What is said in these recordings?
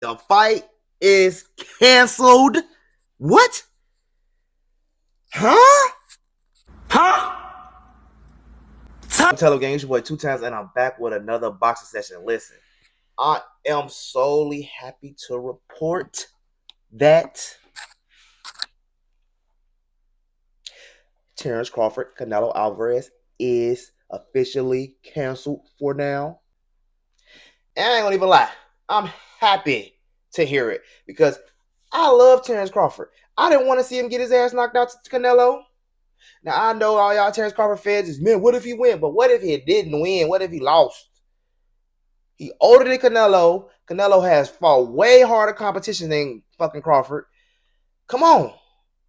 The fight is canceled. What? Huh? Telegram Gang, it's your boy 2 times, and I'm back with another boxing session. Listen, I am solely happy to report that Terrance Crawford, Canelo Alvarez is officially canceled for now. And I ain't gonna even lie, I'm happy to hear it because I love Terrance Crawford. I didn't want to see him get his ass knocked out to Canelo. Now, I know all y'all Terrance Crawford fans is, man, what if he win? But what if he didn't win? What if he lost? He older than Canelo. Canelo has fought way harder competition than fucking Crawford. Come on.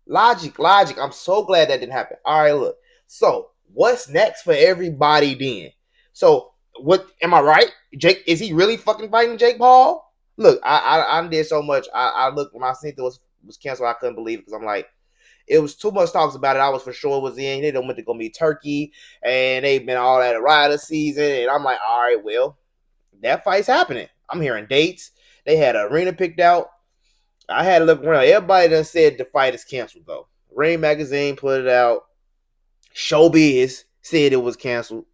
Logic. I'm so glad that didn't happen. All right, look. So, what's next for everybody then? So, what am I right? Jake, is he really fucking fighting Jake Paul? Look, I did so much. I looked when I seen it was canceled. I couldn't believe it because I'm like, it was too much talks about it. I was for sure it was in. They don't want to go meet Turkey, and they've been all at a rider season. And I'm like, all right, well, that fight's happening. I'm hearing dates. They had an arena picked out. I had to look around. Everybody done said the fight is canceled, though. Ring Magazine put it out. Showbiz said it was canceled.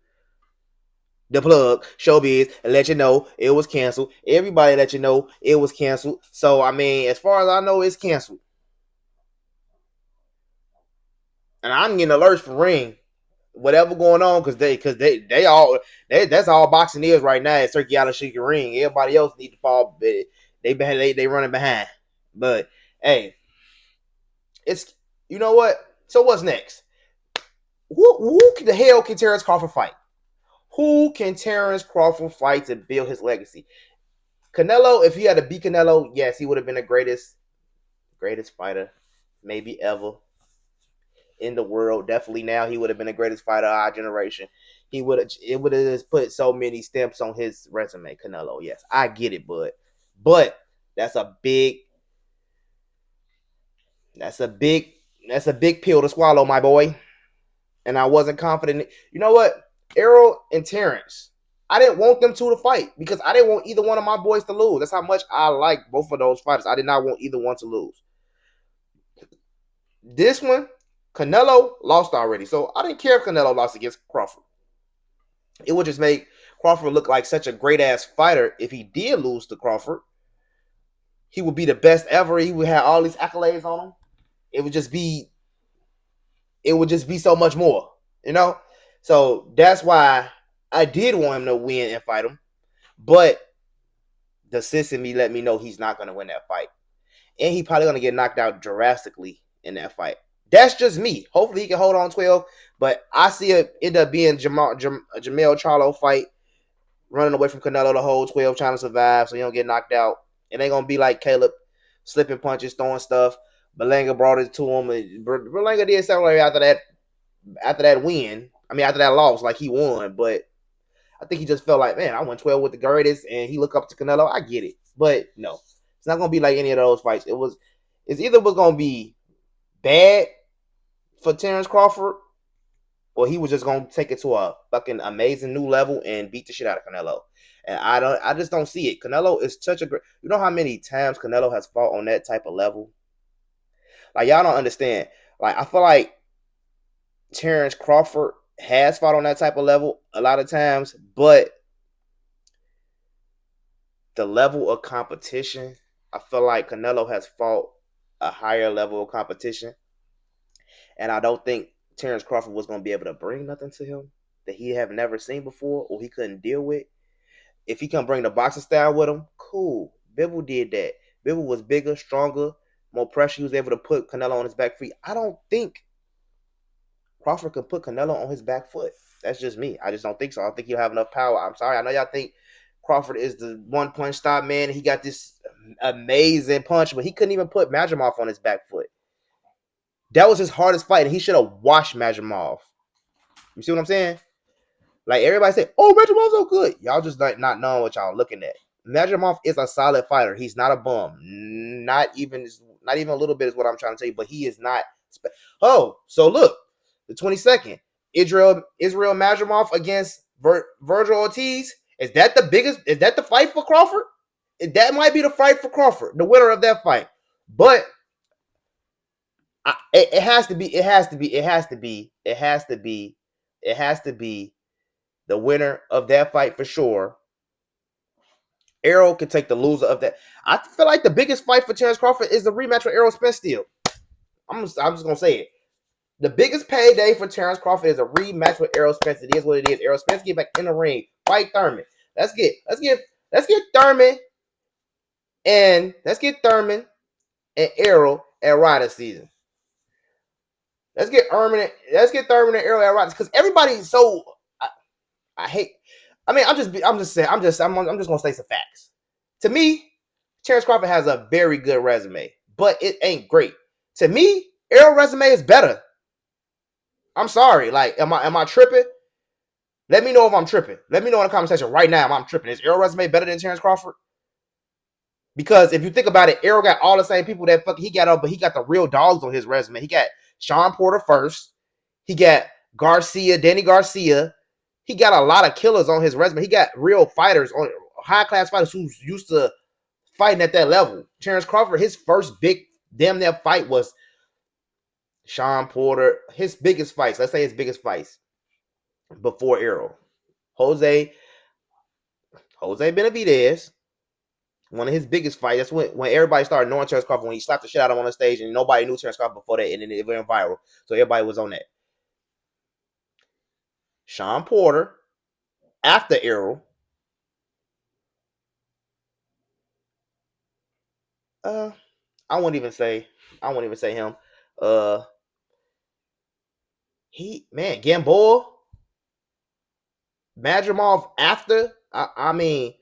The plug, Showbiz, and let you know it was canceled. Everybody let you know it was canceled. So, I mean, as far as I know, it's canceled. And I'm getting alerts from Ring. Whatever going on, because that's all boxing is right now. It's Turkey out of Shaky Ring. Everybody else need to fall. They running behind. But hey, it's, you know what? So what's next? Who the hell can Terrance Crawford fight? Who can Terrance Crawford fight to build his legacy? Canelo, if he had to beat Canelo, yes, he would have been the greatest fighter maybe ever in the world. Definitely now he would have been the greatest fighter of our generation. It would have just put so many stamps on his resume. Canelo, yes, I get it, but that's a big pill to swallow, my boy. And I wasn't confident. You know what? Errol and Terrance, I didn't want them two to fight because I didn't want either one of my boys to lose. That's how much I like both of those fighters. I did not want either one to lose. This one, Canelo lost already. So I didn't care if Canelo lost against Crawford. It would just make Crawford look like such a great-ass fighter if he did lose to Crawford. He would be the best ever. He would have all these accolades on him. It would just be so much more, you know? So that's why I did want him to win and fight him. But the sis in me let me know he's not going to win that fight. And he probably going to get knocked out drastically in that fight. That's just me. Hopefully he can hold on 12. But I see it end up being a Jamel Charlo fight, running away from Canelo the whole 12, trying to survive so he don't get knocked out. It ain't going to be like Caleb slipping punches, throwing stuff. Berlanga brought it to him. Berlanga did something after that win. I mean, after that loss, like he won. But I think he just felt like, man, I won 12 with the greatest, and he looked up to Canelo. I get it. But no, it's not going to be like any of those fights. It's either was going to be bad for Terrance Crawford, or he was just going to take it to a fucking amazing new level and beat the shit out of Canelo. And I just don't see it. Canelo is such a great. You know how many times Canelo has fought on that type of level? Like, y'all don't understand. Like, I feel like Terrance Crawford has fought on that type of level a lot of times, but the level of competition, I feel like Canelo has fought a higher level of competition. And I don't think Terrance Crawford was going to be able to bring nothing to him that he have never seen before or he couldn't deal with. If he can bring the boxing style with him, cool. Bivol did that. Bivol was bigger, stronger, more pressure. He was able to put Canelo on his back feet. I don't think Crawford can put Canelo on his back foot. That's just me. I just don't think so. I don't think he'll have enough power. I'm sorry. I know y'all think Crawford is the one punch stop man. He got this amazing punch, but he couldn't even put Madrimov on his back foot. That was his hardest fight, and he should have washed Madrimov. You see what I'm saying? Like, everybody say, oh, Madrimov's so good. Y'all just not knowing what y'all looking at. Madrimov is a solid fighter. He's not a bum. Not even a little bit is what I'm trying to tell you, but he is not. So look, the 22nd, Israel Madrimov against Virgil Ortiz. Is that the fight for Crawford? that might be the fight for Crawford, the winner of that fight. But it has to be. It has to be. It has to be. It has to be. It has to be the winner of that fight for sure. Errol can take the loser of that. I feel like the biggest fight for Terrance Crawford is the rematch with Errol Spence. Still, I'm just gonna say it. The biggest payday for Terrance Crawford is a rematch with Errol Spence. It is what it is. Errol Spence get back in the ring, fight Thurman. Let's get Thurman and Errol at Ryder season. Let's get Thurman and Errol at Ryder because everybody's so. I hate. I mean, I'm just gonna say some facts. To me, Terrance Crawford has a very good resume, but it ain't great. To me, Errol's resume is better. I'm sorry. Like, am I tripping? Let me know if I'm tripping. Let me know in the comment section right now if I'm tripping. Is Errol's resume better than Terrance Crawford? Because if you think about it, Errol got all the same people that fucking he got up, but he got the real dogs on his resume. He got Sean Porter first. He got Danny Garcia. He got a lot of killers on his resume. He got real fighters on high-class fighters who's used to fighting at that level. Terrance Crawford, his first big damn near fight was Sean Porter. His biggest fights, let's say his biggest fights before Errol. Jose Benavidez, one of his biggest fights. That's when everybody started knowing Terrance Crawford, when he slapped the shit out of him on the stage, and nobody knew Terrance Crawford before that, and then it went viral. So everybody was on that. Sean Porter, after Errol. I wouldn't even say him. Gamboa, Madrimov after. I mean,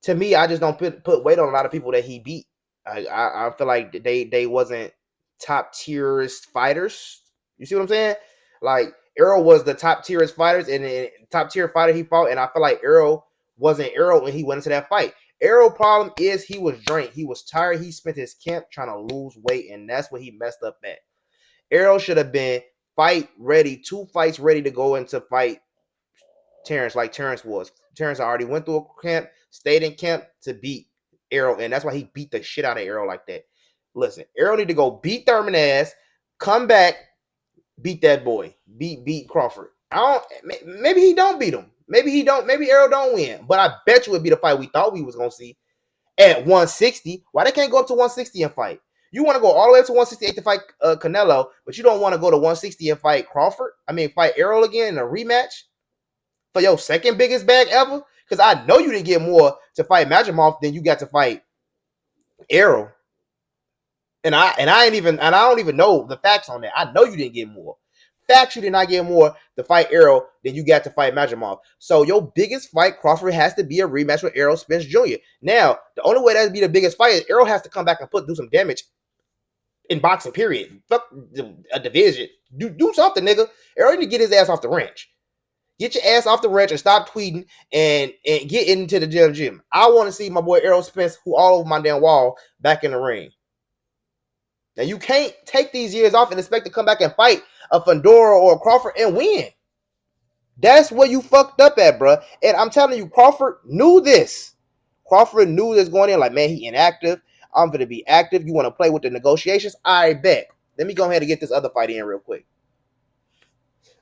to me, I just don't put weight on a lot of people that he beat. I feel like they wasn't top tierist fighters. You see what I'm saying? Like, Errol was the top tierist fighters, and the top tier fighter he fought, and I feel like Errol wasn't Errol when he went into that fight. Errol's problem is he was drained. He was tired. He spent his camp trying to lose weight, and that's what he messed up at. Errol should have been fight ready, 2 fights ready to go into fight Terrance like Terrance was. Terrance already went through a camp, stayed in camp to beat Errol, and that's why he beat the shit out of Errol like that. Listen, Errol need to go beat Thurman ass, come back, beat that boy, beat Crawford. Maybe he don't beat him. Maybe Errol don't win. But I bet you it'd be the fight we thought we was gonna see at 160. Why they can't go up to 160 and fight? You want to go all the way up to 168 to fight Canelo, but you don't want to go to 160 and fight Crawford? I mean, fight Errol again in a rematch for your second biggest bag ever? Because I know you didn't get more to fight Madrimov than you got to fight Errol. And I don't even know the facts on that. I know you didn't get more. Facts, you did not get more to fight Errol than you got to fight Madrimov. So your biggest fight, Crawford, has to be a rematch with Errol Spence Jr. Now, the only way that'd be the biggest fight is Errol has to come back and do some damage in boxing, period. Fuck a division. Do something, nigga. Errol need to get his ass off the ranch. Get your ass off the ranch and stop tweeting and get into the gym. I want to see my boy Errol Spence, who all over my damn wall, back in the ring. Now, you can't take these years off and expect to come back and fight a Fedora or a Crawford and win. That's where you fucked up at, bro. And I'm telling you, Crawford knew this. Crawford knew this going in. Like, man, he inactive. I'm going to be active. You want to play with the negotiations? I bet. Let me go ahead and get this other fight in real quick.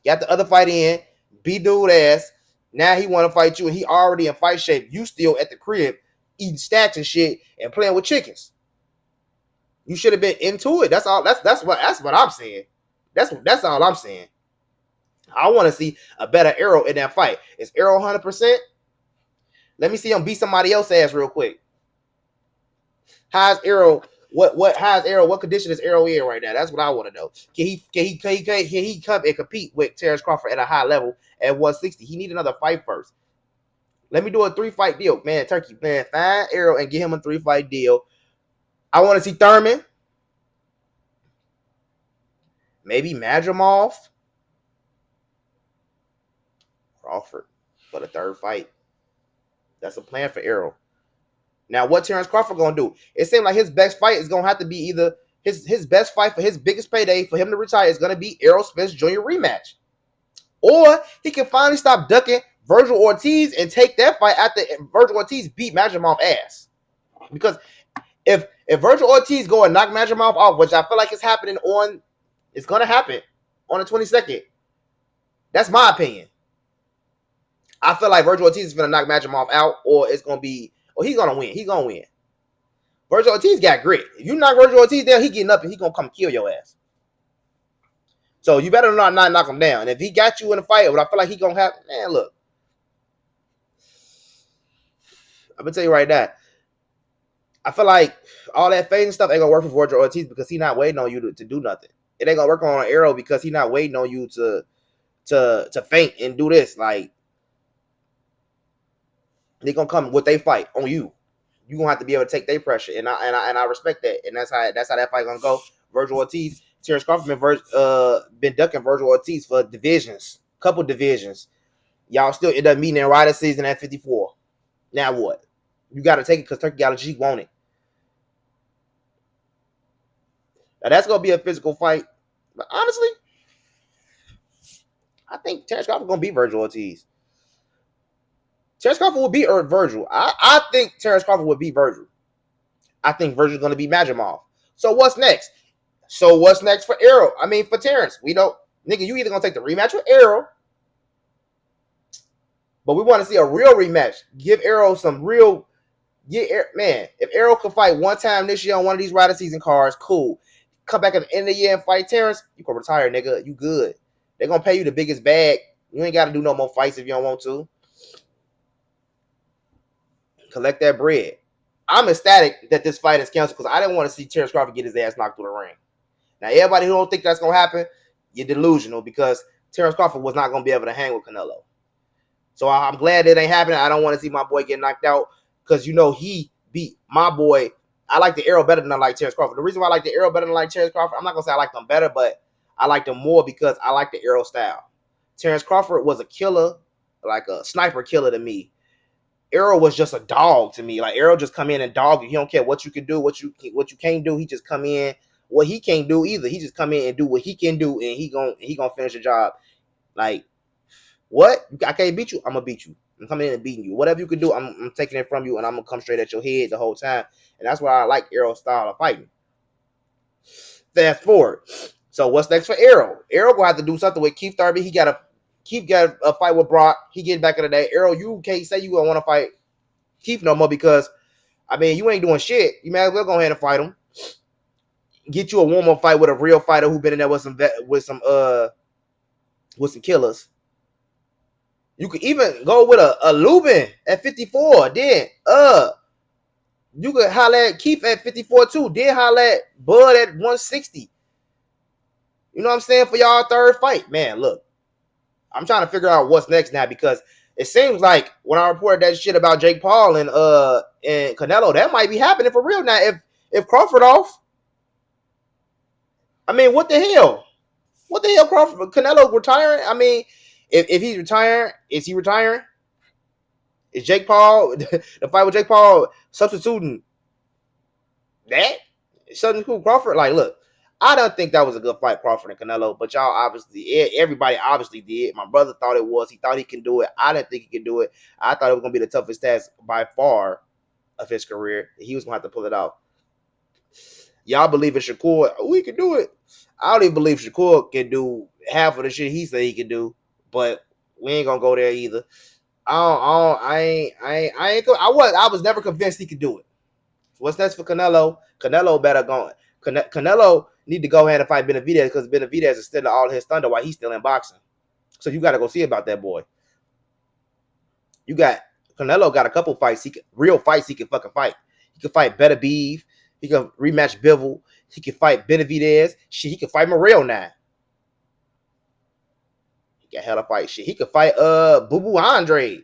Got the other fight in. Beat dude ass. Now he want to fight you, and he already in fight shape. You still at the crib eating stacks and shit and playing with chickens. You should have been into it. That's all. That's what I'm saying. That's all I'm saying. I want to see a better Errol in that fight. Is Errol 100%? Let me see him beat somebody else ass real quick. How's Errol? How's Errol? What condition is Errol in right now? That's what I want to know. Can he come and compete with Terrance Crawford at a high level at 160? He need another fight first. Let me do a 3-fight deal, man. Turkey, man, find Errol and get him a 3-fight deal. I want to see Thurman. Maybe Madrimov. Crawford for the 3rd fight. That's a plan for Errol. Now, what Terrance Crawford going to do? It seems like his best fight is going to have to be either his best fight for his biggest payday for him to retire is going to be Errol Spence Jr. rematch. Or he can finally stop ducking Virgil Ortiz and take that fight after Virgil Ortiz beat Madrimov ass. Because if Virgil Ortiz go and knock Madrimov off, which I feel like it's gonna happen on the 22nd. That's my opinion. I feel like Virgil Ortiz is gonna knock Madrimov out, or it's gonna be, or he's gonna win. He's gonna win. Virgil Ortiz got grit. If you knock Virgil Ortiz down, he getting up and he gonna come kill your ass. So you better not knock him down. And if he got you in a fight, what I feel like he gonna have, man, look. I'm gonna tell you right now. I feel like all that fading stuff ain't gonna work for Virgil Ortiz because he's not waiting on you to do nothing. It ain't gonna work on Errol because he's not waiting on you to faint and do this. Like they gonna come with they fight on you. You gonna have to be able to take their pressure, and I respect that, and that's how that fight gonna go. Virgil Ortiz, Terrance Crawford been ducking Virgil Ortiz for couple divisions. Y'all still end up meeting in Rider season at 54. Now what? You got to take it because Turkey got a G want it. Now that's gonna be a physical fight, but honestly, I think Terrance Crawford gonna beat Virgil Ortiz. Terrance Crawford will beat Virgil. I think Terrance Crawford will beat Virgil. I think Virgil's gonna beat Madrimov. So what's next? For Errol? I mean, for Terrance, we don't, nigga. You either gonna take the rematch with Errol, but we want to see a real rematch. Give Errol some real. Man, if Errol could fight one time this year on one of these Rider season cards, cool. Come back at the end of the year and fight Terrance, you can retire, nigga. You good. They're gonna pay you the biggest bag. You ain't gotta do no more fights if you don't want to. Collect that bread. I'm ecstatic that this fight is canceled because I didn't want to see Terrance Crawford get his ass knocked through the ring. Now, everybody who don't think that's gonna happen, you're delusional because Terrance Crawford was not gonna be able to hang with Canelo. So I'm glad it ain't happening. I don't want to see my boy get knocked out because he beat my boy. I like the Errol better than I like Terrance Crawford. The reason why I like the Errol better than I like Terrance Crawford, I'm not gonna say I like them better, but I like them more because I like the Errol style. Terrance Crawford was a killer, like a sniper killer to me. Errol was just a dog to me. Like Errol just come in and dog you. He don't care what you can do, what you can't do. He just come in. What he can't do either. He just come in and do what he can do, and he gonna finish the job. Like what? I can't beat you. I'm gonna beat you. I'm coming in and beating you. Whatever you can do, I'm taking it from you, and I'm gonna come straight at your head the whole time. And that's why I like Errol's style of fighting. Fast forward. So what's next for Errol? Errol will have to do something with Keith Thurman. Keith got a fight with Brock. He getting back in the day. Errol, you can't say you gonna want to fight Keith no more because I mean you ain't doing shit. You might as well go ahead and fight him. Get you a warm-up fight with a real fighter who been in there with some killers. You could even go with a Lubin at 54. Then you could holler at Keith at 54 too. Then holler at Bud at 160. You know what I'm saying? For y'all third fight. Man, look. I'm trying to figure out what's next now because it seems like when I reported that shit about Jake Paul and Canelo, that might be happening for real now. If Crawford off, I mean, what the hell? What the hell, Crawford? Canelo retiring? I mean, if he's retiring, is he retiring? Is Jake Paul the fight with Jake Paul substituting that? Substituting Crawford? Like, look. I don't think that was a good fight, Crawford and Canelo, but everybody obviously did. My brother thought it was. He thought he can do it. I didn't think he could do it. I thought it was going to be the toughest task by far of his career. He was going to have to pull it off. Y'all believe in Shakur? We can do it. I don't even believe Shakur can do half of the shit he said he can do, but we ain't going to go there either. I was never convinced he could do it. What's next for Canelo? Canelo better go. Canelo need to go ahead and fight Benavidez because Benavidez is still all his thunder while he's still in boxing. So you got to go see about that boy. Canelo got a couple fights. Real fights he can fucking fight. He can fight Better Beef. He can rematch Bivol. He can fight Benavidez. Shit, he can fight Morrell now. He got hella fight shit. He can fight Boo Boo Andre.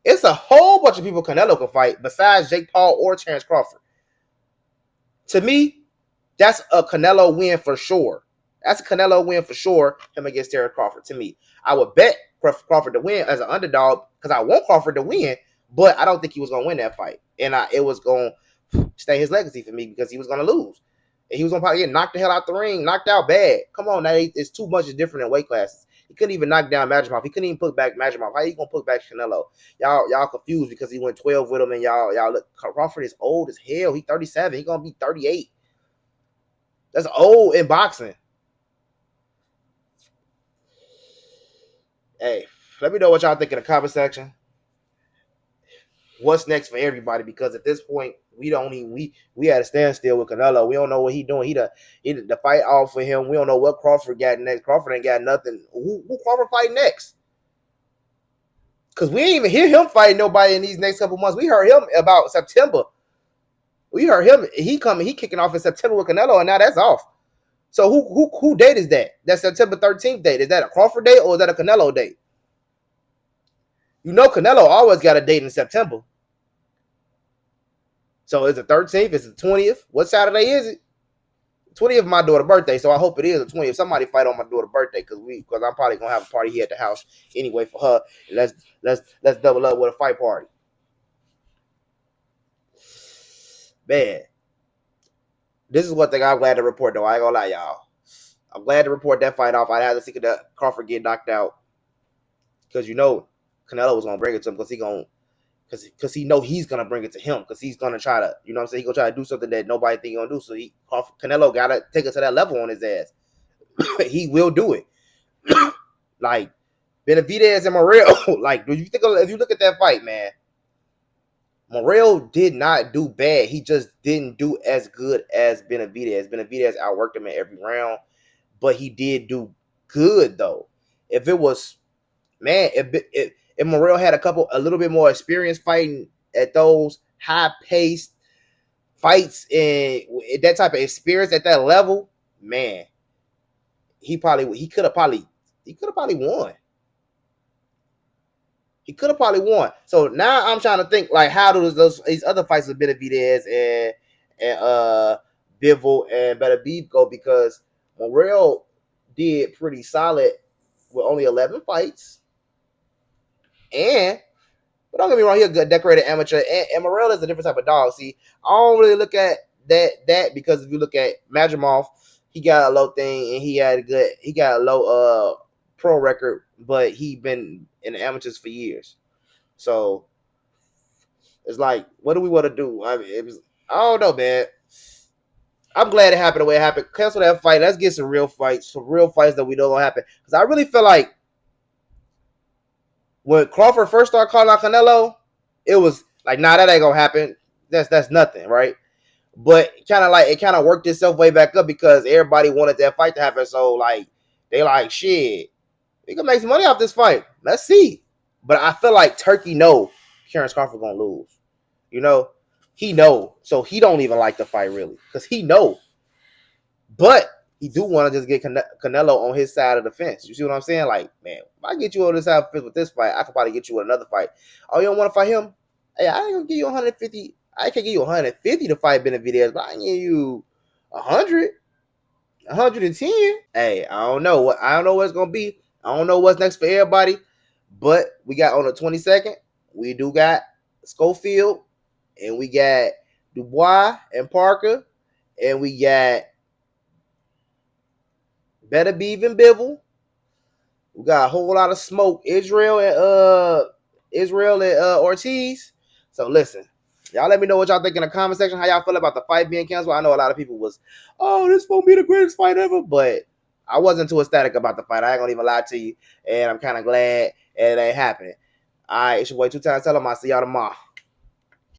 It's a whole bunch of people Canelo can fight besides Jake Paul or Terrance Crawford. To me, that's a Canelo win for sure. That's a Canelo win for sure, him against Terrance Crawford. To me, I would bet Crawford to win as an underdog because I want Crawford to win, but I don't think he was going to win that fight. And it was going to stay his legacy for me because he was going to lose. And he was going to probably get knocked the hell out the ring, knocked out bad. Come on, now it's too much different in weight classes. He couldn't even knock down Madrimov. He couldn't even put back Madrimov. How you gonna put back Canelo? Y'all confused because he went 12 with him, and y'all look. Crawford is old as hell. He 37. He gonna be 38. That's old in boxing. Hey, let me know what y'all think in the comment section. What's next for everybody? Because at this point, we at a standstill with Canelo. We don't know what he doing. He the fight off for him. We don't know what Crawford got next. Crawford ain't got nothing. Who Crawford fight next? Because we ain't even hear him fighting nobody in these next couple months. We heard him about September. We heard him. He kicking off in September with Canelo, and now that's off. So who date is that? That September 13th date. Is that a Crawford date or is that a Canelo date? You know Canelo always got a date in September. So is it 13th? Is it 20th? What Saturday is it? 20th is my daughter's birthday, so I hope it is the 20th. Somebody fight on my daughter's birthday because I'm probably gonna have a party here at the house anyway for her. Let's double up with a fight party. Man, this is one thing I'm glad to report though. I ain't gonna lie, y'all. I'm glad to report that fight off. I'd have to see that Crawford get knocked out because Canelo was gonna bring it to him because he know he's gonna bring it to him because he's gonna try to, you know what I'm saying, he's gonna try to do something that nobody think he's gonna do. So Canelo gotta take it to that level on his ass. He will do it. Like Benavidez and Morrell, like if you look at that fight, man, Morrell did not do bad. He just didn't do as good as Benavidez. Benavidez outworked him in every round, but he did do good though. If it was, man, if Morrell had a little bit more experience fighting at those high-paced fights and that type of experience at that level, man, he could have probably won. He could have probably won. So now I'm trying to think, like, how do these other fights with Benavidez and Bivol and Benavidez go? Because Morrell did pretty solid with only 11 fights. But don't get me wrong, he's a good decorated amateur. And Morrell is a different type of dog. See, I don't really look at that because if you look at Madrimov, he got a low thing and he got a low pro record, but he been in the amateurs for years. So it's like, what do we want to do? I don't know, man. I'm glad it happened the way it happened. Cancel that fight. Let's get some real fights that we know gonna happen. Because I really feel like when Crawford first started calling out Canelo, it was like, nah, that ain't gonna happen. That's nothing, right? But it kind of worked itself way back up because everybody wanted that fight to happen. So like they like, shit, we can make some money off this fight. Let's see. But I feel like Turkey know Terrance Crawford gonna lose. You know, he know, so he don't even like the fight really because he know. But he do want to just get Canelo on his side of the fence. You see what I'm saying? Like, man, if I get you on this side of the fence with this fight, I could probably get you with another fight. Oh, you don't want to fight him? Hey, I ain't gonna give you 150. I can give you 150 to fight Benavidez, but I can give you 100, 110. Hey, I don't know what it's gonna be. I don't know what's next for everybody. But we got on the 22nd, we do got Schofield, and we got Dubois and Parker, and we got Benavidez and Bivol. We got a whole lot of smoke. Israel and Ortiz. So listen, y'all let me know what y'all think in the comment section. How y'all feel about the fight being canceled? I know a lot of people was, oh, this won't be the greatest fight ever, but I wasn't too ecstatic about the fight. I ain't gonna even lie to you, and I'm kind of glad it ain't happening. All right, it's your boy 2 Times Tell 'em. I'll see y'all tomorrow.